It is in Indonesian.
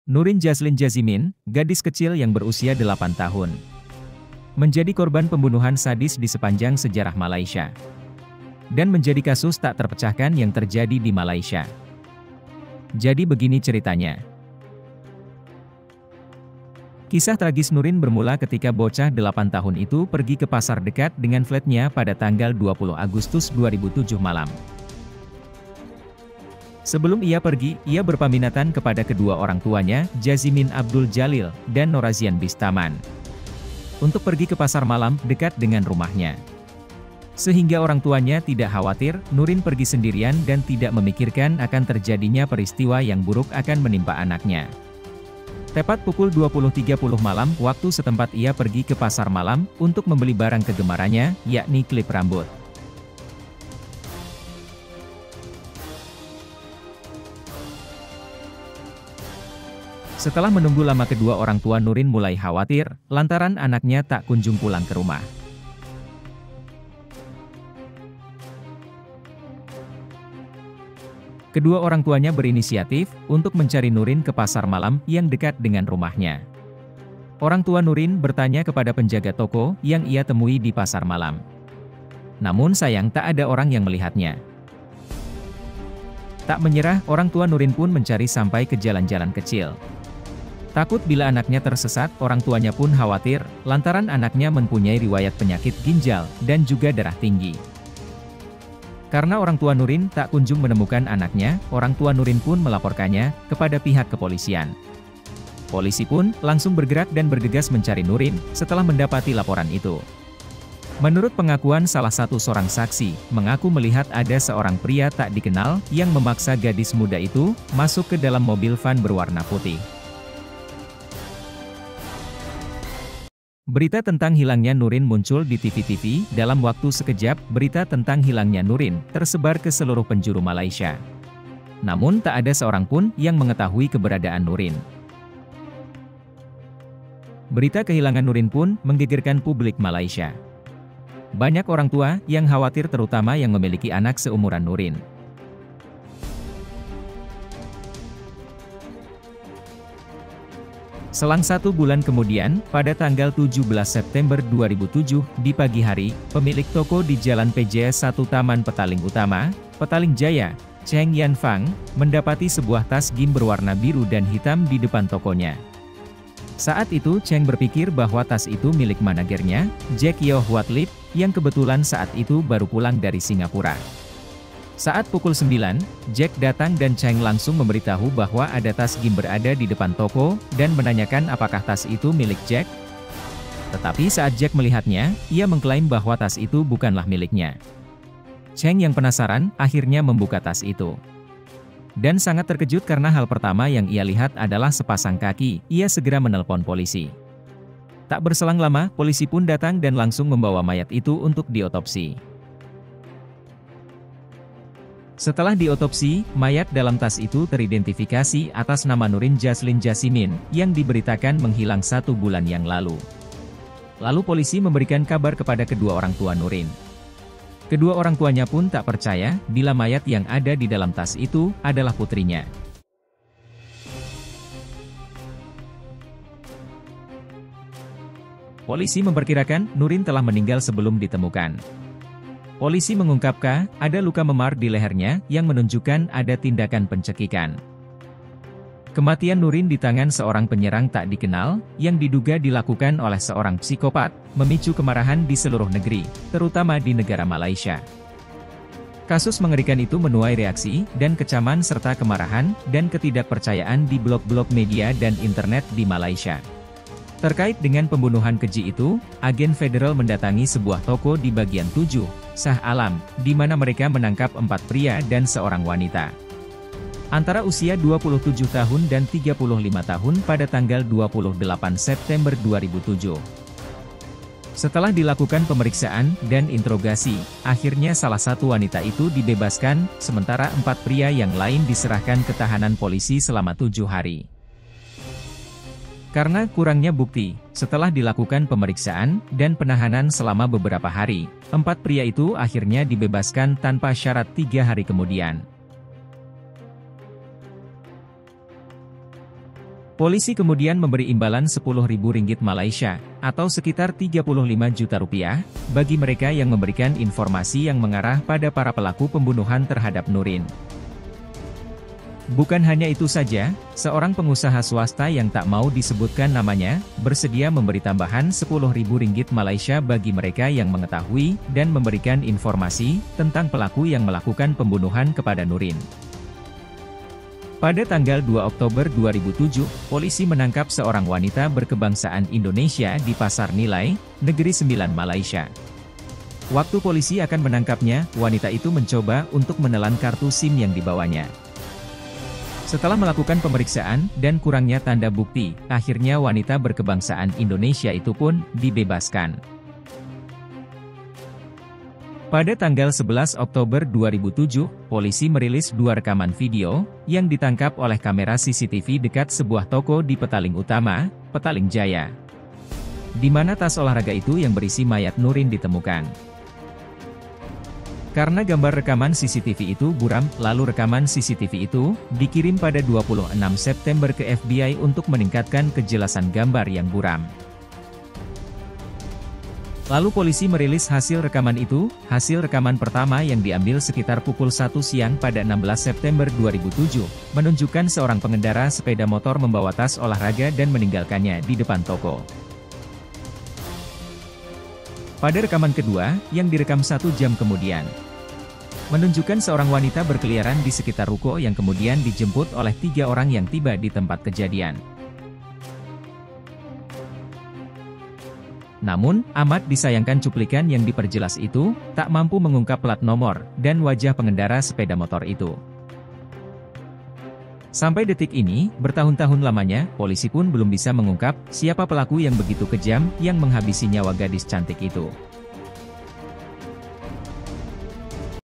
Nurin Jaslin Jazimin, gadis kecil yang berusia 8 tahun. Menjadi korban pembunuhan sadis di sepanjang sejarah Malaysia. Dan menjadi kasus tak terpecahkan yang terjadi di Malaysia. Jadi begini ceritanya. Kisah tragis Nurin bermula ketika bocah 8 tahun itu pergi ke pasar dekat dengan flatnya pada tanggal 20 Agustus 2007 malam. Sebelum ia pergi, ia berpaminatan kepada kedua orang tuanya, Jazimin Abdul Jalil, dan Norazian Bistaman, untuk pergi ke pasar malam dekat dengan rumahnya. Sehingga orang tuanya tidak khawatir, Nurin pergi sendirian dan tidak memikirkan akan terjadinya peristiwa yang buruk akan menimpa anaknya. Tepat pukul 20.30 malam waktu setempat ia pergi ke pasar malam untuk membeli barang kegemarannya, yakni klip rambut. Setelah menunggu lama kedua orang tua Nurin mulai khawatir, lantaran anaknya tak kunjung pulang ke rumah. Kedua orang tuanya berinisiatif untuk mencari Nurin ke pasar malam yang dekat dengan rumahnya. Orang tua Nurin bertanya kepada penjaga toko yang ia temui di pasar malam. Namun sayang tak ada orang yang melihatnya. Tak menyerah, orang tua Nurin pun mencari sampai ke jalan-jalan kecil. Takut bila anaknya tersesat, orang tuanya pun khawatir, lantaran anaknya mempunyai riwayat penyakit ginjal, dan juga darah tinggi. Karena orang tua Nurin tak kunjung menemukan anaknya, orang tua Nurin pun melaporkannya kepada pihak kepolisian. Polisi pun langsung bergerak dan bergegas mencari Nurin, setelah mendapati laporan itu. Menurut pengakuan salah satu seorang saksi, mengaku melihat ada seorang pria tak dikenal, yang memaksa gadis muda itu, masuk ke dalam mobil van berwarna putih. Berita tentang hilangnya Nurin muncul di TV-TV, dalam waktu sekejap, berita tentang hilangnya Nurin tersebar ke seluruh penjuru Malaysia. Namun tak ada seorang pun yang mengetahui keberadaan Nurin. Berita kehilangan Nurin pun menggegerkan publik Malaysia. Banyak orang tua yang khawatir, terutama yang memiliki anak seumuran Nurin. Selang 1 bulan kemudian, pada tanggal 17 September 2007, di pagi hari, pemilik toko di Jalan PJ 1 Taman Petaling Utama, Petaling Jaya, Cheng Yan Fang, mendapati sebuah tas gim berwarna biru dan hitam di depan tokonya. Saat itu Cheng berpikir bahwa tas itu milik manajernya, Jack Yeo Hwat Lip, yang kebetulan saat itu baru pulang dari Singapura. Saat pukul 9, Jack datang dan Cheng langsung memberitahu bahwa ada tas gim berada di depan toko, dan menanyakan apakah tas itu milik Jack. Tetapi saat Jack melihatnya, ia mengklaim bahwa tas itu bukanlah miliknya. Cheng yang penasaran, akhirnya membuka tas itu. Dan sangat terkejut karena hal pertama yang ia lihat adalah sepasang kaki, ia segera menelpon polisi. Tak berselang lama, polisi pun datang dan langsung membawa mayat itu untuk diotopsi. Setelah diotopsi, mayat dalam tas itu teridentifikasi atas nama Nurin Jaslin Jazimin, yang diberitakan menghilang 1 bulan yang lalu. Lalu polisi memberikan kabar kepada kedua orang tua Nurin. Kedua orang tuanya pun tak percaya, bila mayat yang ada di dalam tas itu adalah putrinya. Polisi memperkirakan Nurin telah meninggal sebelum ditemukan. Polisi mengungkapkan, ada luka memar di lehernya, yang menunjukkan ada tindakan pencekikan. Kematian Nurin di tangan seorang penyerang tak dikenal, yang diduga dilakukan oleh seorang psikopat, memicu kemarahan di seluruh negeri, terutama di negara Malaysia. Kasus mengerikan itu menuai reaksi, dan kecaman serta kemarahan, dan ketidakpercayaan di blog-blog media dan internet di Malaysia. Terkait dengan pembunuhan keji itu, agen federal mendatangi sebuah toko di bagian 7, Shah Alam, di mana mereka menangkap 4 pria dan seorang wanita. Antara usia 27 tahun dan 35 tahun pada tanggal 28 September 2007. Setelah dilakukan pemeriksaan dan interogasi, akhirnya salah satu wanita itu dibebaskan, sementara 4 pria yang lain diserahkan ke tahanan polisi selama 7 hari. Karena kurangnya bukti, setelah dilakukan pemeriksaan dan penahanan selama beberapa hari, 4 pria itu akhirnya dibebaskan tanpa syarat 3 hari kemudian. Polisi kemudian memberi imbalan Rp10.000 Malaysia, atau sekitar 35 juta rupiah, bagi mereka yang memberikan informasi yang mengarah pada para pelaku pembunuhan terhadap Nurin. Bukan hanya itu saja, seorang pengusaha swasta yang tak mau disebutkan namanya, bersedia memberi tambahan Rp10.000 Malaysia bagi mereka yang mengetahui dan memberikan informasi tentang pelaku yang melakukan pembunuhan kepada Nurin. Pada tanggal 2 Oktober 2007, polisi menangkap seorang wanita berkebangsaan Indonesia di Pasar Nilai, Negeri Sembilan, Malaysia. Waktu polisi akan menangkapnya, wanita itu mencoba untuk menelan kartu SIM yang dibawanya. Setelah melakukan pemeriksaan dan kurangnya tanda bukti, akhirnya wanita berkebangsaan Indonesia itu pun dibebaskan. Pada tanggal 11 Oktober 2007, polisi merilis 2 rekaman video yang ditangkap oleh kamera CCTV dekat sebuah toko di Petaling Utama, Petaling Jaya, di mana tas olahraga itu yang berisi mayat Nurin ditemukan. Karena gambar rekaman CCTV itu buram, lalu rekaman CCTV itu dikirim pada 26 September ke FBI untuk meningkatkan kejelasan gambar yang buram. Lalu polisi merilis hasil rekaman itu. Hasil rekaman pertama yang diambil sekitar pukul 1 siang pada 16 September 2007, menunjukkan seorang pengendara sepeda motor membawa tas olahraga dan meninggalkannya di depan toko. Pada rekaman kedua, yang direkam 1 jam kemudian, menunjukkan seorang wanita berkeliaran di sekitar ruko yang kemudian dijemput oleh 3 orang yang tiba di tempat kejadian. Namun, amat disayangkan cuplikan yang diperjelas itu, tak mampu mengungkap plat nomor, dan wajah pengendara sepeda motor itu. Sampai detik ini, bertahun-tahun lamanya, polisi pun belum bisa mengungkap, siapa pelaku yang begitu kejam, yang menghabisi nyawa gadis cantik itu.